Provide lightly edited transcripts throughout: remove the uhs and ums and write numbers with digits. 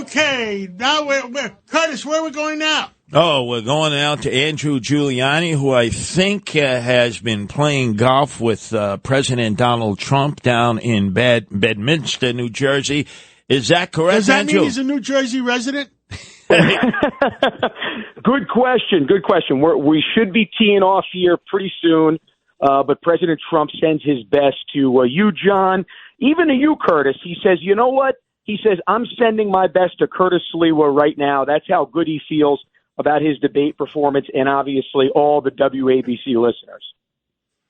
Okay, now Curtis, where are we going now? Oh, we're going out to Andrew Giuliani, who I think has been playing golf with President Donald Trump down in Bedminster, New Jersey. Is that correct, Does that Andrew? mean he's a New Jersey resident? Good question. We should be teeing off here pretty soon, but President Trump sends his best to you, John, even to you, Curtis. He says, you know what? He says, I'm sending my best to Curtis Sliwa right now. That's how good he feels about his debate performance, and obviously all the WABC listeners.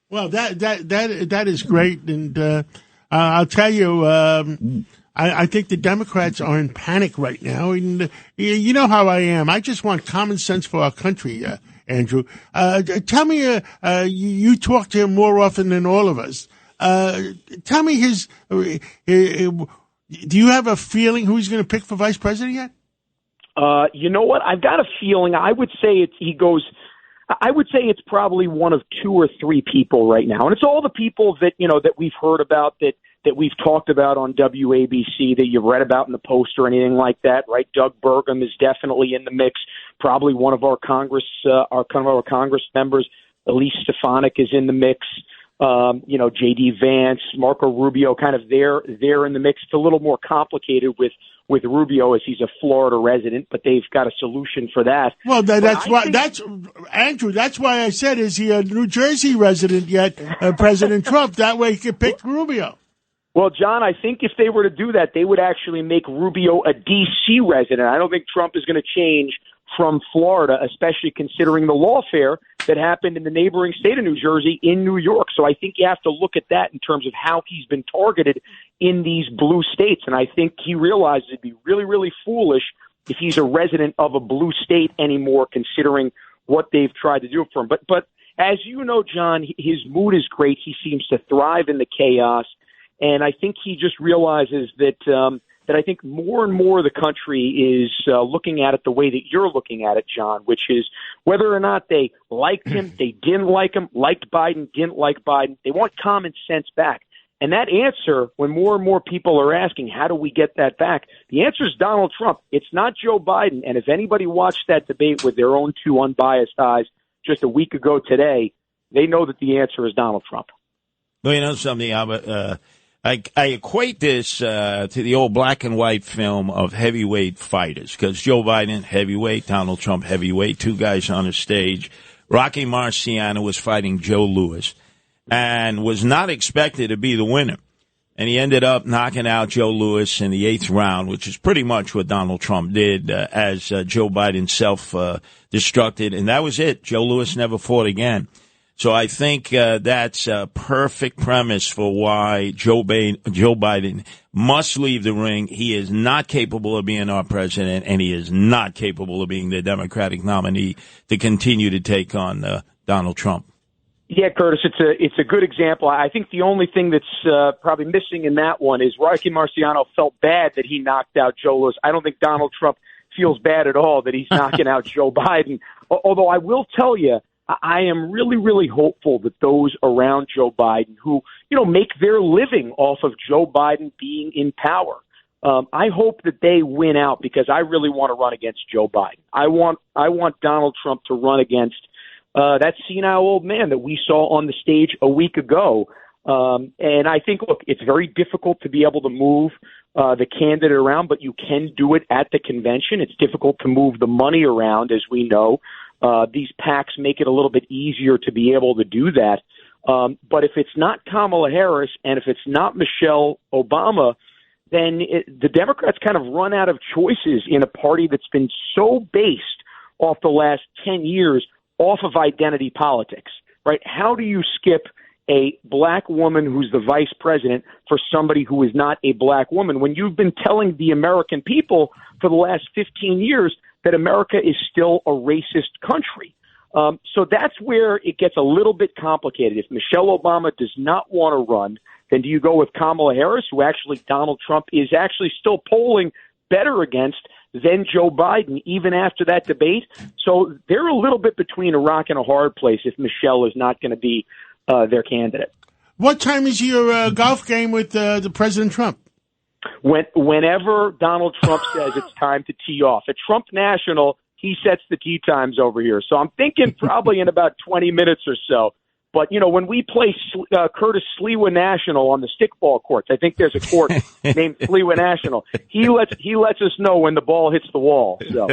Well, that is great, and I'll tell you, I think the Democrats are in panic right now, and you know how I am. I just want common sense for our country, Andrew. Tell me, you talk to him more often than all of us. Tell me do you have a feeling who he's going to pick for vice president yet? You know what? I've got a feeling. I would say it's probably one of two or three people right now. And it's all the people that, that we've heard about, that we've talked about on WABC, that you've read about in the Post or anything like that, right? Doug Burgum is definitely in the mix. Probably one of our Congress members, Elise Stefanik, is in the mix. J.D. Vance, Marco Rubio, kind of they're in the mix. It's a little more complicated with Rubio, as he's a Florida resident, but they've got a solution for that. Well, Andrew. That's why I said, is he a New Jersey resident yet, President Trump? That way he could pick Rubio. Well, John, I think if they were to do that, they would actually make Rubio a D.C. resident. I don't think Trump is going to change from Florida, especially considering the lawfare that happened in the neighboring state of New Jersey in New York. So I think you have to look at that in terms of how he's been targeted in these blue states. And I think he realizes it'd be really, really foolish if he's a resident of a blue state anymore, considering what they've tried to do for him. But as you know, John, his mood is great. He seems to thrive in the chaos. And I think he just realizes that I think more and more the country is looking at it the way that you're looking at it, John, which is whether or not they liked him, they didn't like him, liked Biden, didn't like Biden. They want common sense back. And that answer, when more and more people are asking, how do we get that back? The answer is Donald Trump. It's not Joe Biden. And if anybody watched that debate with their own two unbiased eyes just a week ago today, they know that the answer is Donald Trump. Well, you know something, Albert? I equate this to the old black and white film of heavyweight fighters, because Joe Biden, heavyweight, Donald Trump, heavyweight, two guys on a stage. Rocky Marciano was fighting Joe Louis and was not expected to be the winner. And he ended up knocking out Joe Louis in the 8th round, which is pretty much what Donald Trump did as Joe Biden self-destructed. And that was it. Joe Louis never fought again. So I think that's a perfect premise for why Joe Biden must leave the ring. He is not capable of being our president, and he is not capable of being the Democratic nominee to continue to take on Donald Trump. Yeah, Curtis, it's a good example. I think the only thing that's probably missing in that one is Rocky Marciano felt bad that he knocked out Joe Louis. I don't think Donald Trump feels bad at all that he's knocking out Joe Biden. Although I will tell you, I am really, really hopeful that those around Joe Biden who, make their living off of Joe Biden being in power, I hope that they win out, because I really want to run against Joe Biden. I want Donald Trump to run against that senile old man that we saw on the stage a week ago. And I think, look, it's very difficult to be able to move the candidate around, but you can do it at the convention. It's difficult to move the money around, as we know. These PACs make it a little bit easier to be able to do that. But if it's not Kamala Harris and if it's not Michelle Obama, then the Democrats kind of run out of choices in a party that's been so based off the last 10 years off of identity politics, right? How do you skip a black woman who's the vice president for somebody who is not a black woman when you've been telling the American people for the last 15 years that America is still a racist country? So that's where it gets a little bit complicated. If Michelle Obama does not want to run, then do you go with Kamala Harris, who actually Donald Trump is actually still polling better against than Joe Biden, even after that debate? So they're a little bit between a rock and a hard place if Michelle is not going to be their candidate. What time is your golf game with the President Trump? Whenever Donald Trump says it's time to tee off at Trump National, he sets the tee times over here. So I'm thinking probably in about 20 minutes or so. But, when we play Curtis Sliwa National on the stickball courts, I think there's a court named Sliwa National. He lets us know when the ball hits the wall. So.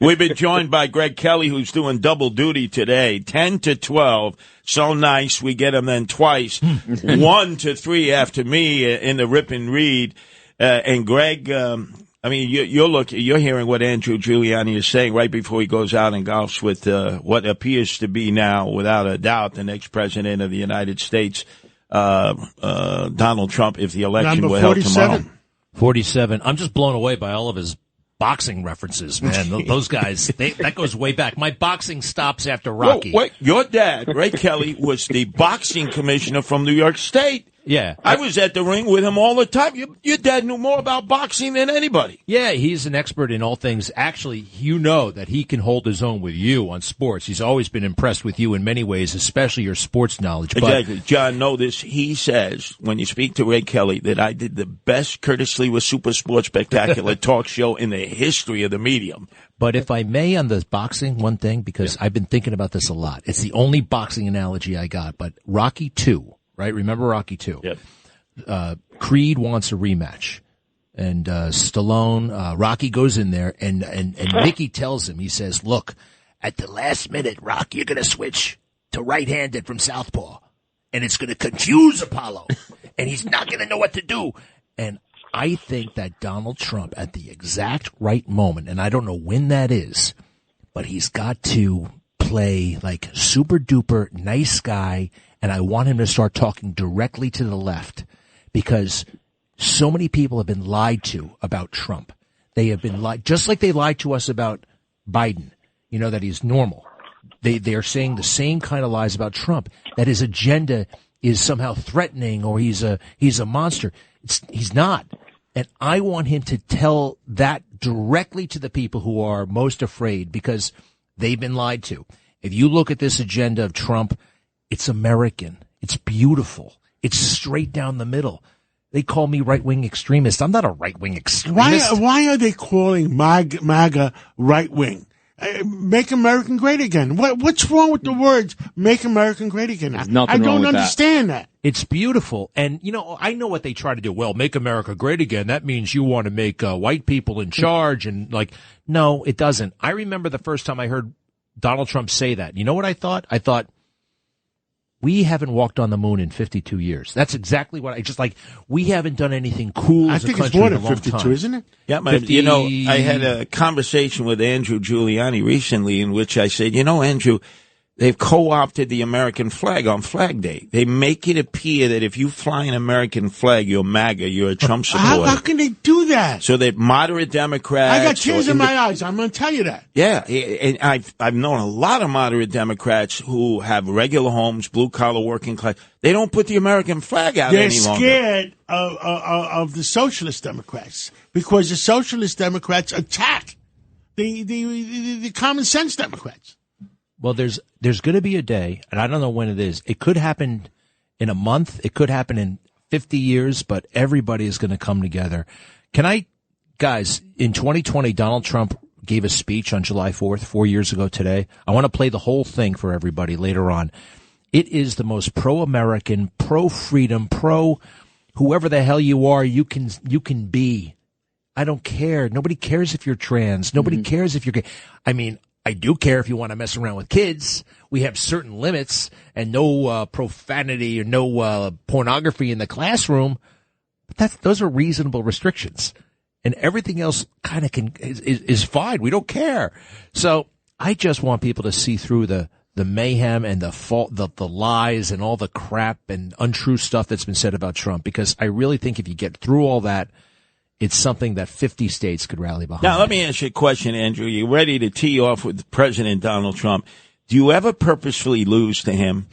We've been joined by Greg Kelly, who's doing double duty today, 10 to 12. So nice. We get him then twice, 1 to 3 after me in the rip and read. And Greg, you're hearing what Andrew Giuliani is saying right before he goes out and golfs with what appears to be now, without a doubt, the next president of the United States, Donald Trump, if the election were held tomorrow. 47. I'm just blown away by all of his boxing references, man. Those guys, that goes way back. My boxing stops after Rocky. Wait, your dad, Ray Kelly, was the boxing commissioner from New York State. Yeah. I was at the ring with him all the time. Your dad knew more about boxing than anybody. Yeah, he's an expert in all things. Actually, that he can hold his own with you on sports. He's always been impressed with you in many ways, especially your sports knowledge. Exactly. John, know this. He says, when you speak to Ray Kelly, that I did the best Curtis Sliwa Super Sports Spectacular talk show in the history of the medium. But if I may on the boxing, one thing, because I've been thinking about this a lot. It's the only boxing analogy I got, but Rocky 2. Right? Remember Rocky 2? Yep. Creed wants a rematch. And Stallone, Rocky goes in there, and Mickey tells him, he says, look, at the last minute, Rocky, you're going to switch to right-handed from southpaw. And it's going to confuse Apollo. And he's not going to know what to do. And I think that Donald Trump, at the exact right moment, and I don't know when that is, but he's got to play like super-duper nice guy, and I want him to start talking directly to the left because so many people have been lied to about Trump. They have been lied, just like they lied to us about Biden, that he's normal. They are saying the same kind of lies about Trump, that his agenda is somehow threatening or he's a monster. He's not. And I want him to tell that directly to the people who are most afraid because they've been lied to. If you look at this agenda of Trump, it's American. It's beautiful. It's straight down the middle. They call me right-wing extremist. I'm not a right-wing extremist. Why are they calling MAGA right-wing? Make America great again. What's wrong with the words "Make America great again"? I don't understand that. It's beautiful. And, I know what they try to do. Well, make America great again. That means you want to make white people in charge. And no, it doesn't. I remember the first time I heard Donald Trump say that. You know what I thought? I thought, we haven't walked on the moon in 52 years. That's exactly what we haven't done anything cool as a country it's more than in a long 52, time. Isn't it? Yeah, but, I had a conversation with Andrew Giuliani recently in which I said, Andrew, they've co-opted the American flag on Flag Day. They make it appear that if you fly an American flag, you're MAGA, you're a Trump supporter. How can they do that? So that moderate Democrats... I got tears in my eyes. I'm going to tell you that. Yeah, and I've known a lot of moderate Democrats who have regular homes, blue-collar working class. They don't put the American flag out any longer. They're scared of the socialist Democrats because the socialist Democrats attack the common sense Democrats. Well, there's going to be a day, and I don't know when it is. It could happen in a month. It could happen in 50 years, but everybody is going to come together. Guys, in 2020, Donald Trump gave a speech on July 4th, 4 years ago today. I want to play the whole thing for everybody later on. It is the most pro-American, pro-freedom, pro-whoever the hell you are, you can be. I don't care. Nobody cares if you're trans. Nobody cares if you're gay. I mean, I do care if you want to mess around with kids. We have certain limits and no profanity or no pornography in the classroom. But those are reasonable restrictions. And everything else kind of is fine. We don't care. So I just want people to see through the mayhem and the lies and all the crap and untrue stuff that's been said about Trump, because I really think if you get through all that, it's something that 50 states could rally behind. Now, let me ask you a question, Andrew. You're ready to tee off with President Donald Trump. Do you ever purposefully lose to him?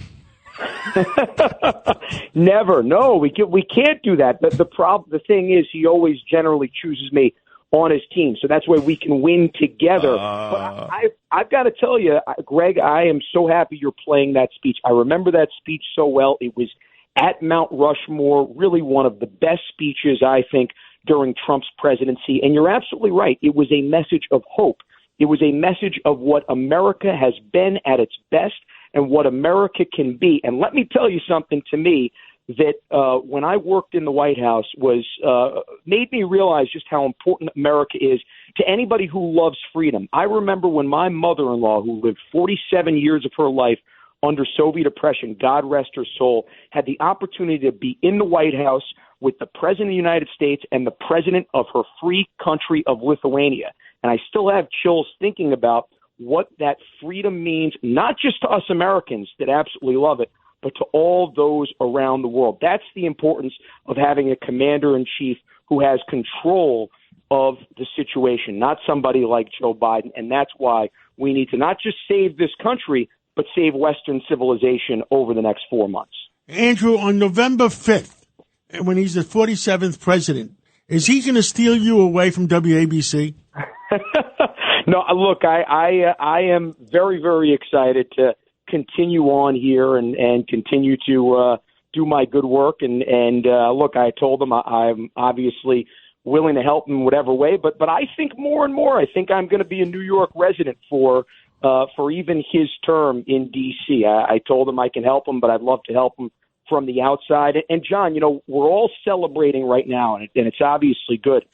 Never. No, we can't do that. The thing is, he always generally chooses me on his team, so that's why we can win together. But I've got to tell you, Greg, I am so happy you're playing that speech. I remember that speech so well. It was at Mount Rushmore, really one of the best speeches, I think, during Trump's presidency. And you're absolutely right. It was a message of hope. It was a message of what America has been at its best and what America can be. And let me tell you something, to me, that when I worked in the White House was made me realize just how important America is to anybody who loves freedom. I remember when my mother-in-law, who lived 47 years of her life under Soviet oppression, God rest her soul, had the opportunity to be in the White House with the President of the United States and the President of her free country of Lithuania. And I still have chills thinking about what that freedom means, not just to us Americans that absolutely love it, but to all those around the world. That's the importance of having a commander-in-chief who has control of the situation, not somebody like Joe Biden. And that's why we need to not just save this country, but save Western civilization over the next 4 months. Andrew, on November 5th, when he's the 47th president, is he going to steal you away from WABC? No, look, I am very, very excited to continue on here and continue to do my good work. And look, I told him I'm obviously willing to help him in whatever way. But I think more and more, I think I'm going to be a New York resident for even his term in D.C. I told him I can help him, but I'd love to help him from the outside. And John, you know, we're all celebrating right now, and it's obviously good.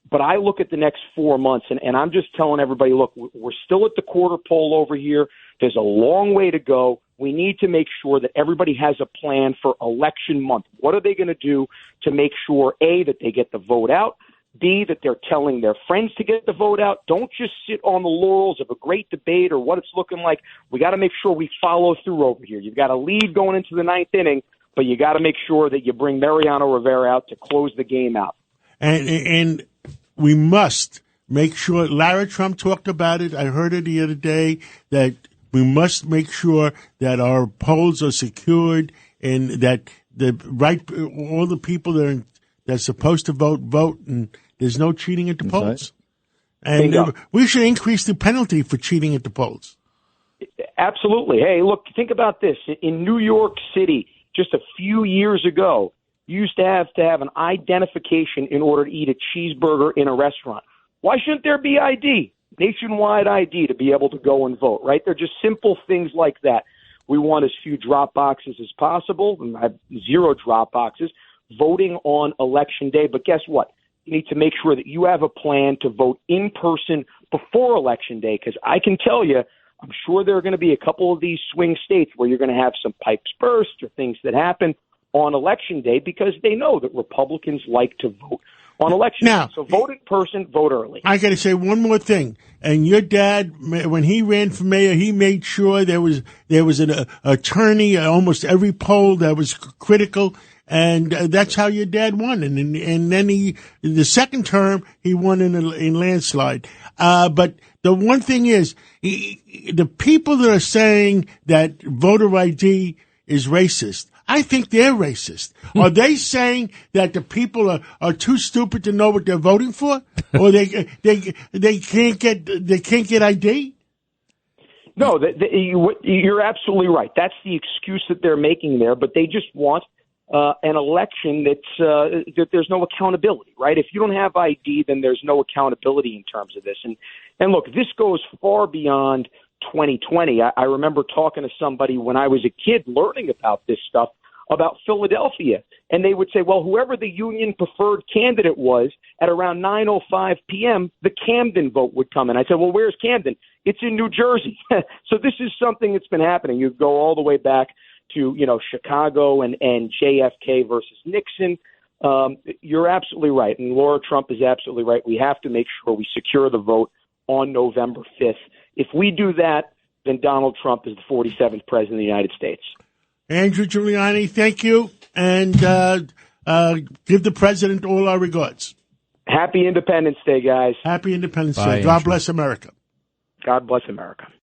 But I look at the next 4 months, and I'm just telling everybody, look, we're still at the quarter pole over here. There's a long way to go. We need to make sure that everybody has a plan for election month. What are they going to do to make sure, A, that they get the vote out, B, that they're telling their friends to get the vote out? Don't just sit on the laurels of a great debate or what it's looking like. We got to make sure we follow through over here. You've got a lead going into the ninth inning, but you got to make sure that you bring Mariano Rivera out to close the game out. And we must make sure, Lara Trump talked about it, I heard it the other day, that we must make sure that our polls are secured and that all the people that's supposed to vote, and there's no cheating at the polls. Right. And we should increase the penalty for cheating at the polls. Absolutely. Hey, look, think about this. In New York City, just a few years ago, you used to have an identification in order to eat a cheeseburger in a restaurant. Why shouldn't there be ID, nationwide ID, to be able to go and vote, right? They're just simple things like that. We want as few drop boxes as possible, and I have 0 drop boxes, voting on Election Day. But guess what? You need to make sure that you have a plan to vote in person before Election Day, because I can tell you, I'm sure there are going to be a couple of these swing states where you're going to have some pipes burst or things that happen on Election Day, because they know that Republicans like to vote on Election Day. So vote in person, vote early. I got to say one more thing. And your dad, when he ran for mayor, he made sure there was an attorney at almost every poll that was critical. And that's how your dad won. And then the second term, he won in landslide. But the one thing is, the people that are saying that voter ID is racist, I think they're racist. Are they saying that the people are too stupid to know what they're voting for, or they can't get ID? No, you're absolutely right. That's the excuse that they're making there. But they just want an election that there's no accountability, right? If you don't have ID, then there's no accountability in terms of this. And look, this goes far beyond 2020. I remember talking to somebody when I was a kid learning about this stuff, about Philadelphia. And they would say, well, whoever the union preferred candidate was, at around 9:05 p.m., the Camden vote would come in. I said, well, where's Camden? It's in New Jersey. So this is something that's been happening. You go all the way back to, Chicago and JFK versus Nixon. You're absolutely right. And Laura Trump is absolutely right. We have to make sure we secure the vote on November 5th. If we do that, then Donald Trump is the 47th president of the United States. Andrew Giuliani, thank you, and give the president all our regards. Happy Independence Day, guys. Happy Independence Bye, Day. God Andrew. bless America. God bless America.